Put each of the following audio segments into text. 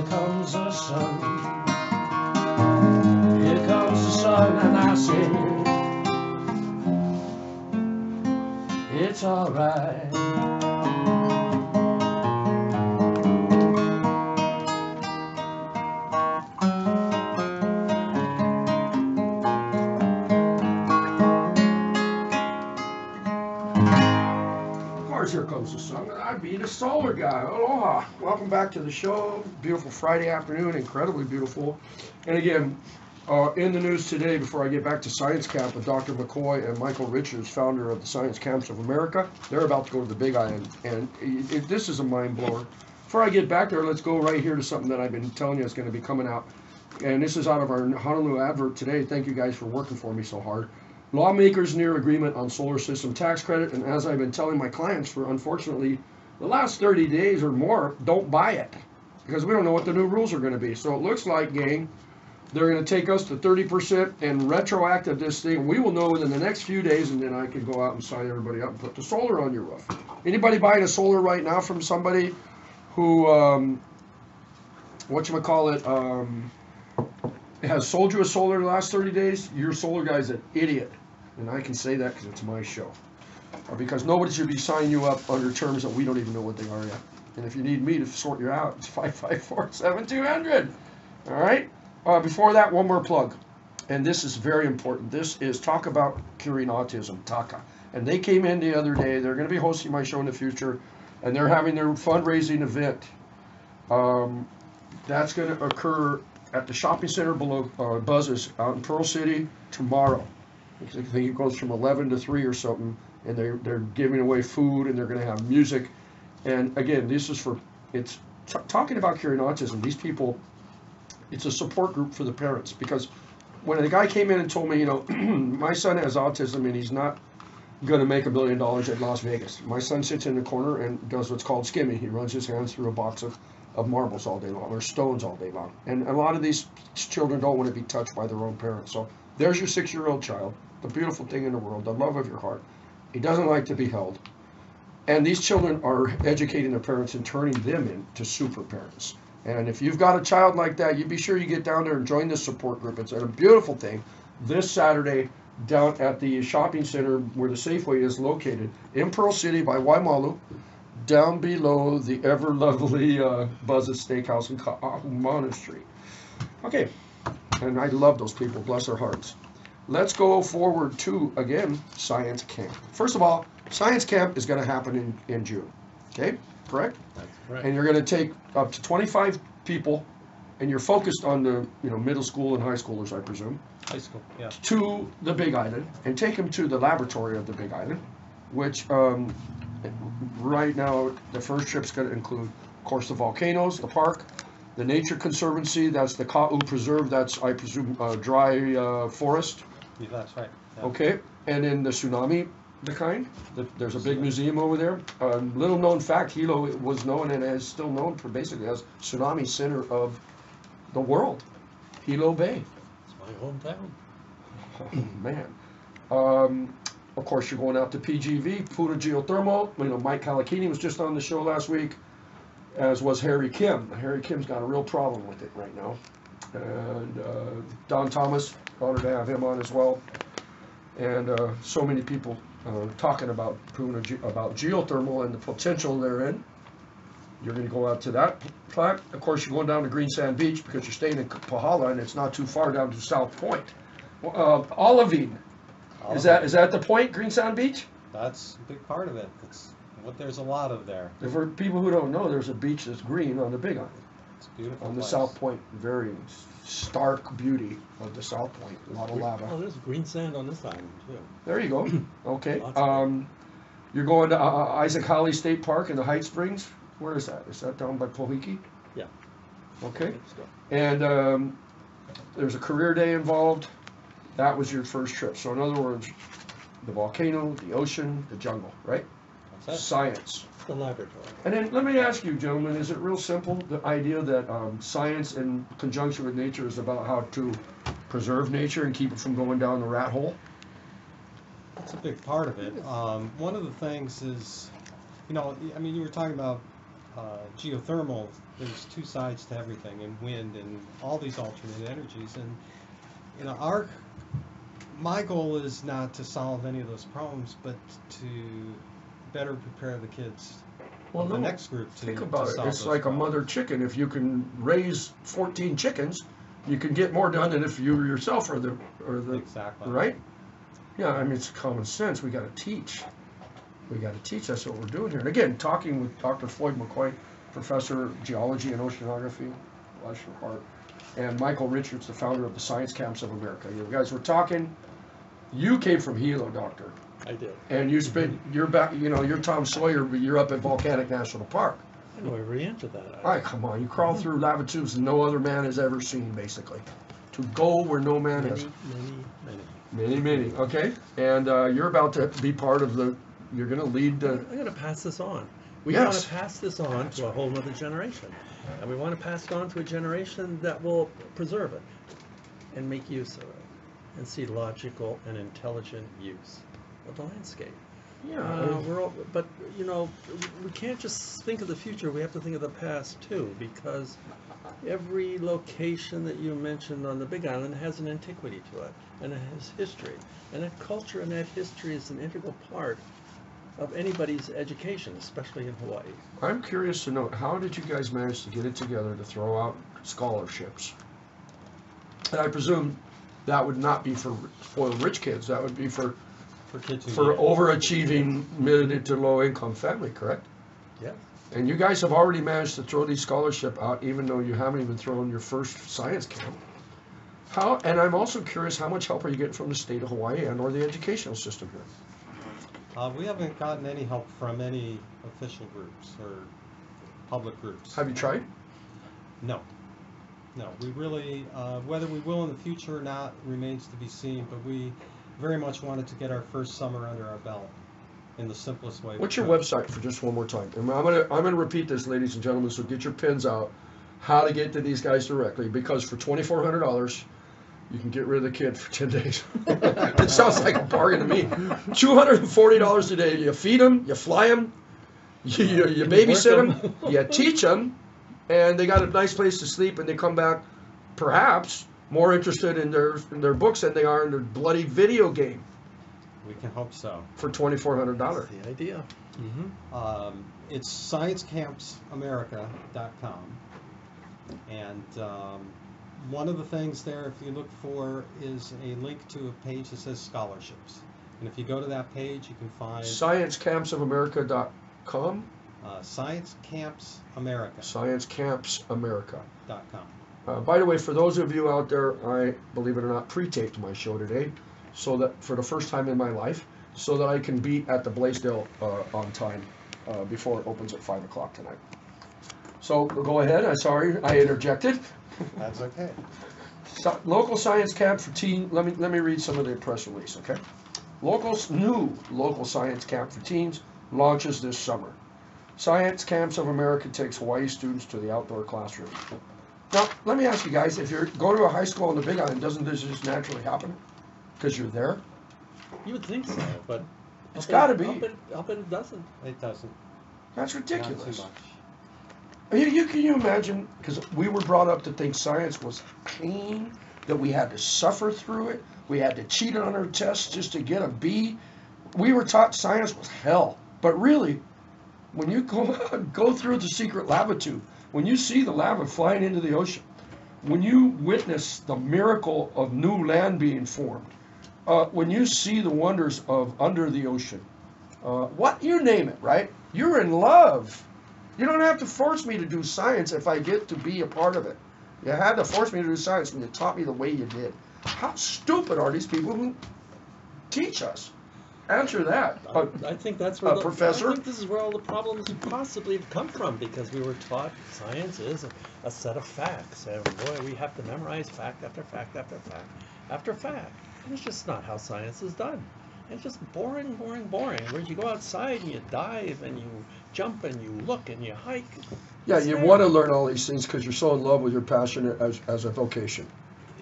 Here comes the sun. Here comes the sun, and I say it's alright. Here comes the sun. I'd be the solar guy. Aloha. Welcome back to the show. Beautiful Friday afternoon. Incredibly beautiful. And again, in the news today, before I get back to Science Camp with Dr. McCoy and Michael Richards, founder of the Science Camps of America, they're about to go to the Big Island. And this is a mind blower. Before I get back there, let's go right here to something that I've been telling you is going to be coming out. And this is out of our Honolulu advert today. Thank you guys for working for me so hard. Lawmakers near agreement on solar system tax credit, and as I've been telling my clients for, unfortunately, the last 30 days or more, don't buy it, because we don't know what the new rules are going to be. So it looks like, gang, they're going to take us to 30% and retroactive this thing. We will know within the next few days, and then I can go out and sign everybody up and put the solar on your roof. Anybody buying a solar right now from somebody who, has sold you a solar the last 30 days, your solar guy's an idiot. And I can say that because it's my show. Because nobody should be signing you up under terms that we don't even know what they are yet. And if you need me to sort you out, it's 554-7200. All right? Before that, one more plug. And this is very important. This is Talk About Curing Autism, TACA. And they came in the other day. They're going to be hosting my show in the future. And they're having their fundraising event. That's going to occur at the shopping center below Buzz's out in Pearl City tomorrow. I think it goes from 11 to 3 or something, and they're giving away food, and they're going to have music. And again, this is for, it's talking about curing autism. These people, it's a support group for the parents, because when a guy came in and told me, you know, my son has autism and he's not going to make $1 million at Las Vegas. My son sits in the corner and does what's called skimming. He runs his hands through a box of marbles all day long, or stones all day long. And a lot of these children don't want to be touched by their own parents. So there's your 6-year-old child, the beautiful thing in the world, the love of your heart. He doesn't like to be held. And these children are educating their parents and turning them into super parents. And if you've got a child like that, you be sure you get down there and join this support group. It's a beautiful thing. This Saturday down at the shopping center where the Safeway is located in Pearl City by Waimalu, down below the ever lovely Buzz's Steakhouse in Mauna Street. Okay, and I love those people, bless their hearts. Let's go forward to, again, Science Camp. First of all, Science Camp is going to happen in June, okay, correct? That's correct. And you're going to take up to 25 people, and you're focused on the middle school and high schoolers, I presume. High school, yeah. To the Big Island, and take them to the laboratory of the Big Island, which right now the first trip's going to include, of course, the volcanoes, the park, the Nature Conservancy, that's the Ka'u Preserve, that's, I presume, dry forest. Yeah, that's right. Yeah. Okay, and then the tsunami, there's a big museum over there. Little known fact, Hilo was known and is still known for basically as tsunami center of the world. Hilo Bay. It's my hometown. Oh, man. Of course, you're going out to PGV, Puna Geothermal. Mike Kalakini was just on the show last week, as was Harry Kim. Harry Kim's got a real problem with it right now. And Don Thomas, honored to have him on as well. And so many people talking about Puna, about geothermal and the potential therein. You're going to go out to that plant. Of course, you're going down to Green Sand Beach because you're staying in Pahala, and it's not too far down to South Point. Olivine. Is that the point, Green Sand Beach? That's a big part of it. It's what there's a lot of there. For people who don't know, there's a beach that's green on the Big Island. It's a beautiful on the place. South Point, very stark beauty of the South Point. A lot of lava. Oh, there's green sand on this island too. There you go. Okay. Lots You're going to Isaac Holly State Park in the High Springs. Where is that? Is that down by Pohiki? Yeah. Okay. Let's go. And there's a career day involved. That was your first trip. So in other words, the volcano, the ocean, the jungle, right? That's it. Science. The laboratory. And then let me ask you, gentlemen, is it real simple, the idea that science in conjunction with nature is about how to preserve nature and keep it from going down the rat hole? That's a big part of it. One of the things is, you know, I mean, you were talking about geothermal, there's two sides to everything, and wind and all these alternate energies. And you know, my goal is not to solve any of those problems, but to better prepare the kids Well, of the no, next group to think about it. solve It's those like a problems. mother chicken. If you can raise 14 chickens, you can get more done than if you yourself are the Exactly. right. Yeah, I mean it's common sense. We got to teach. We got to teach. That's what we're doing here. And again, talking with Dr. Floyd McCoy, professor of geology and oceanography, bless your heart, and Michael Richards, the founder of the Science Camps of America. You guys were talking. You came from Hilo, Doctor. I did. And you spent, you're back, you know, you're Tom Sawyer, but you're up at Volcanic National Park. I know every inch of that. All right, come on, you crawl through lava tubes that no other man has ever seen, basically. To go where no man has. Many, okay? And you're about to be part of you're going to lead the. I'm going to pass this on. We Yes. want to pass this on to a whole other generation. And we want to pass it on to a generation that will preserve it and make use of it and see logical and intelligent use of the landscape. Yeah. But you know, we can't just think of the future. We have to think of the past too, because every location that you mentioned on the Big Island has an antiquity to it, and it has history, and that culture and that history is an integral part of anybody's education, especially in Hawaii. I'm curious to know, how did you guys manage to get it together to throw out scholarships? And I presume that would not be for spoiled rich kids. That would be for kids who for need- overachieving mid to low income family, correct? Yeah. And you guys have already managed to throw these scholarship out, even though you haven't even thrown your first science camp. How? And I'm also curious, how much help are you getting from the state of Hawaii and or the educational system here? We haven't gotten any help from any official groups or public groups. Have you tried? No. No, we really, whether we will in the future or not remains to be seen, but we very much wanted to get our first summer under our belt in the simplest way. What's your website for just one more time? And I'm gonna repeat this, ladies and gentlemen, so get your pens out. How to get to these guys directly, because for $2,400, you can get rid of the kid for 10 days. It sounds like a bargain to me. $240 a day. You feed them, you fly them, you babysit them, you teach them, and they got a nice place to sleep, and they come back, perhaps, more interested in their books than they are in their bloody video game We can hope so. for $2,400. That's the idea. It's sciencecampsamerica.com. And one of the things there, if you look for, is a link to a page that says scholarships. And if you go to that page, you can find ScienceCampsOfAmerica.com. Science Camps America. Science Camps America. .com. By the way, for those of you out there, I, believe it or not, pre-taped my show today, so that for the first time in my life, so that I can be at the Blaisdell on time before it opens at 5 o'clock tonight. So go ahead. I'm sorry I interjected. That's okay. Local science camp for teens. Let me read some of the press release. Okay. New local science camp for teens launches this summer. Science Camps of America takes Hawaii students to the outdoor classroom. Now, let me ask you guys, if you're going to a high school on the Big Island, doesn't this just naturally happen? Because you're there? You would think so, but It's gotta be. I'll bet it doesn't. It doesn't. That's Not too ridiculous. much. Can you imagine, because we were brought up to think science was pain, that we had to suffer through it, we had to cheat on our tests just to get a B. We were taught science was hell. But really, when you go through the secret lava tube, when you see the lava flying into the ocean, when you witness the miracle of new land being formed, when you see the wonders of under the ocean, what you name it, right? You're in love. You don't have to force me to do science if I get to be a part of it. You had to force me to do science when you taught me the way you did. How stupid are these people who teach us? Answer that. I think that's where Professor? I think this is where all the problems possibly have come from, because we were taught science is a set of facts, and boy, we have to memorize fact after fact after fact after fact. And it's just not how science is done. It's just boring, boring, boring. Whereas you go outside and you dive and you jump and you look and you hike. Yeah, It's you there. want to learn all these things because you're so in love with your passion as a vocation.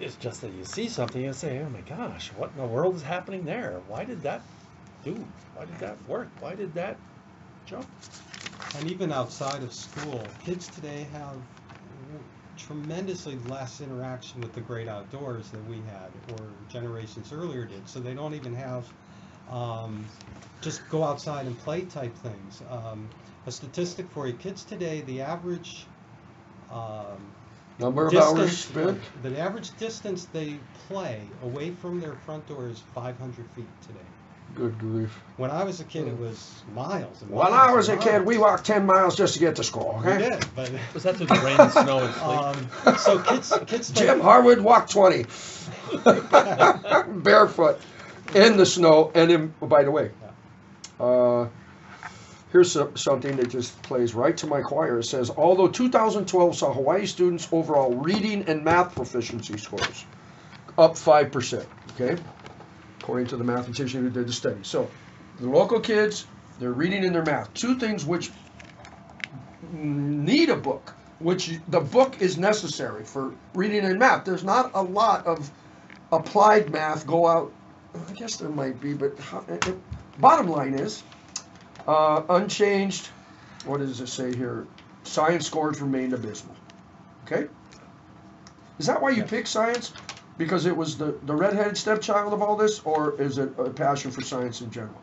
It's just that you see something and say, oh my gosh, what in the world is happening there? Why did that do? Why did that work? Why did that jump? And even outside of school, kids today have tremendously less interaction with the great outdoors than we had or generations earlier did. So they don't even have just go outside and play type things. A statistic for you, kids today, the average Number of hours spent? the average distance they play away from their front door is 500 feet today. Good grief. When I was a kid, it was miles and miles. When I was a and kid, miles. we walked 10 miles just to get to school, We okay? did, but Was that through the rain and snow and sleet? so kids Jim Harwood walked 20. Barefoot. In the snow. And in, oh, by the way, here's something that just plays right to my choir. It says, although 2012 saw Hawaii students' overall reading and math proficiency scores up 5%, okay? According to the mathematician who did the study. So, the local kids, they're reading and their math. Two things which need a book, the book is necessary for reading and math. There's not a lot of applied math go out. I guess there might be, but bottom line is, unchanged, what does it say here? Science scores remained abysmal. Okay? Is that why you picked science? Because it was the redheaded stepchild of all this, or is it a passion for science in general?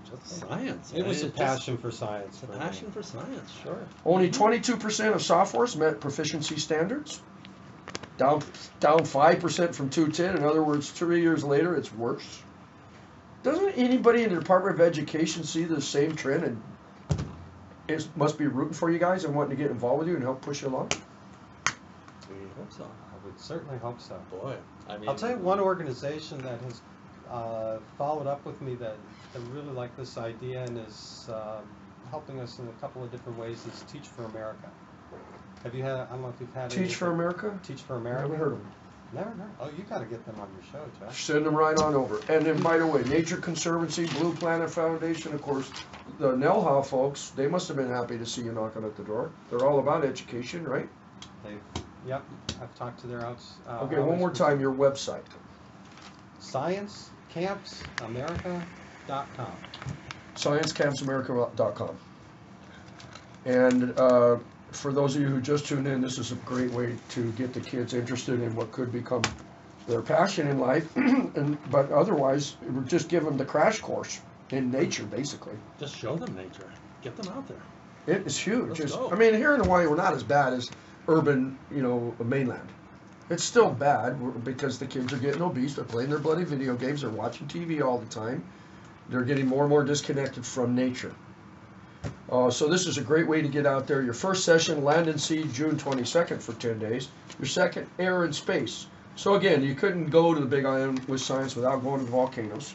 Just science. It was a Just passion for science. a passion for science, sure. Only 22% of sophomores met proficiency standards. Down 5% from 210. In other words, 3 years later, it's worse. Doesn't anybody in the Department of Education see the same trend and it must be rooting for you guys and wanting to get involved with you and help push you along? We hope so. I would certainly hope so. Boy, I mean, I'll tell you one organization that has followed up with me that really like this idea and is helping us in a couple of different ways is Teach for America. Have you had, I don't know if you've had Teach for America? Teach for I America? haven't heard of them. Never. Oh, you got to get them on your show, Josh. Send them right on over. And then, by the way, Nature Conservancy, Blue Planet Foundation, of course, the Nelha folks, they must have been happy to see you knocking at the door. They're all about education, right? Yep, I've talked to their outs. Okay, one more time, your website. ScienceCampsAmerica.com. ScienceCampsAmerica.com. And for those of you who just tuned in, this is a great way to get the kids interested in what could become their passion in life. But otherwise, it would just give them the crash course in nature, basically. just show them nature. Get them out there. It is huge. Let's go. I mean, here in Hawaii, we're not as bad as urban, mainland. It's still bad because the kids are getting obese. They're playing their bloody video games. They're watching TV all the time. They're getting more and more disconnected from nature. So this is a great way to get out there. Your first session, Land and Sea, June 22nd for 10 days. Your second, Air and Space. So again, you couldn't go to the Big Island with science without going to the volcanoes.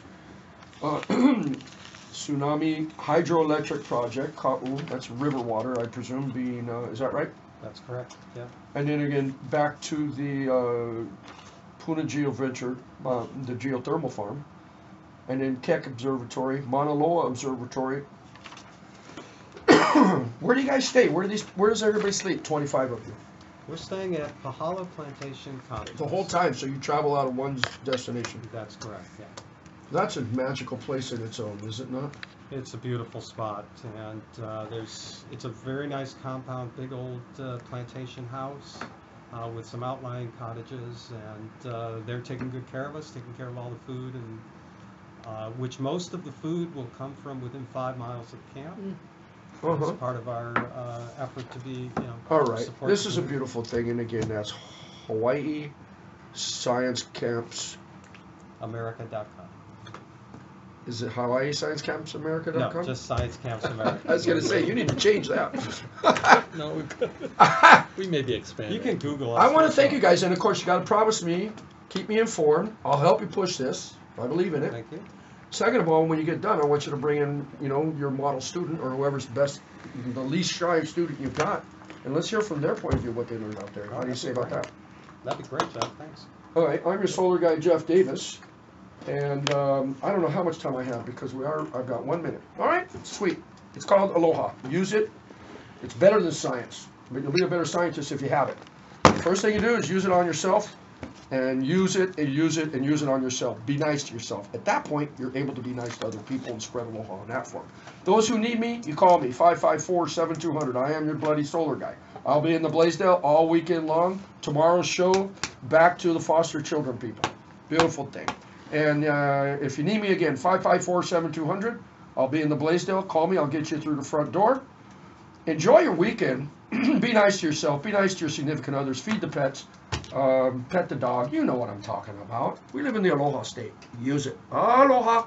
Tsunami Hydroelectric Project, Ka'u, that's river water, I presume, being, is that right? That's correct, yeah. And then again, back to the Puna Geoventure, the geothermal farm. And then Keck Observatory, Mauna Loa Observatory. Where do you guys stay? Where does everybody sleep? 25 of you. We're staying at Pahala Plantation Cottage. The whole time, so you travel out of one destination. That's correct, yeah. That's a magical place in its own, is it not? It's a beautiful spot, and it's a very nice compound, big old plantation house with some outlying cottages, and they're taking good care of us, taking care of all the food, and which most of the food will come from within 5 miles of camp. It's part of our effort to be, All right. support This the is a community. beautiful thing, and again, that's Hawaii Science Camps. America.com. Is it Hawaii Science Camps America.com? No, just Science Camps America. I was going to say, you need to change that. No, we may be expanding. You can Google us. I want to thank you guys, and of course, you got to promise me, keep me informed. I'll help you push this. I believe in it. Thank you. Second of all, when you get done, I want you to bring in, your model student or whoever's best, the least shy student you've got, and let's hear from their point of view what they learned out there. How do you say about that? That'd be great, Jeff. Thanks. All right, I'm your solar guy, Jeff Davis, and I don't know how much time I have because I've got 1 minute. All right, sweet. It's called Aloha. Use it. It's better than science, but you'll be a better scientist if you have it. The first thing you do is use it on yourself. and use it and use it and use it on yourself. Be nice to yourself. At that point, you're able to be nice to other people and spread aloha in that form. Those who need me, you call me, 554-7200. I am your bloody solar guy. I'll be in the Blaisdell all weekend long. Tomorrow's show, back to the foster children people. Beautiful thing. And if you need me again, 554-7200. I'll be in the Blaisdell. Call me. I'll get you through the front door. Enjoy your weekend. Be nice to yourself. Be nice to your significant others. Feed the pets. Pet the dog. You know what I'm talking about. We live in the Aloha state. Use it. Aloha.